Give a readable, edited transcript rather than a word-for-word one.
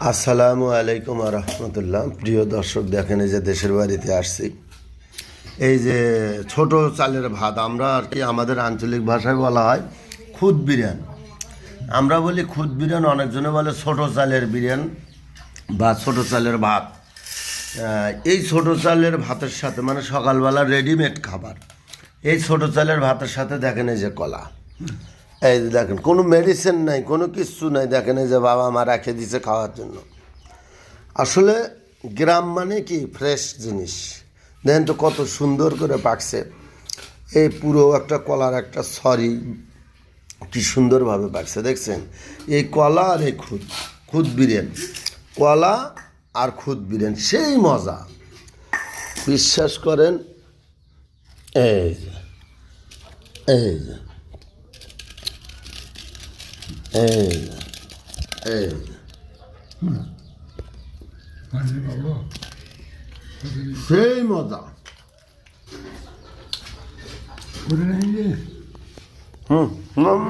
আসসালামু আলাইকুম রহমতুল্লাহ। প্রিয় দর্শক, দেখেন এই যে দেশের বাড়িতে আসছি, এই যে ছোট চালের ভাত, আমরা আর কি আমাদের আঞ্চলিক ভাষায় বলা হয় খুদ বিরিয়ান। আমরা বলি খুদ বিরিয়ান, অনেকজনে বলে ছোট চালের বিরিয়ান বা ছোট চালের ভাত। এই ছোট চালের ভাতের সাথে মানে সকালবেলা রেডিমেড খাবার, এই ছোট চালের ভাতের সাথে দেখেন এই যে কলা, এই যে দেখেন কোনো মেডিসিন নাই, কোনো কিচ্ছু নাই। দেখেন এই যে বাবা মা রেখে দিছে খাওয়ার জন্য। আসলে গ্রাম মানে কি ফ্রেশ জিনিস। দেখেন তো কত সুন্দর করে পাকছে, এই পুরো একটা কলার একটা সরি কি সুন্দরভাবে পাকছে দেখছেন। এই কলা আর এই খুদ বিরিয়ান, কলা আর খুদ বিরিয়ান সেই মজা, বিশ্বাস করেন। এই যে এই যে এই যে এই যে সেই মজা। হুম হুম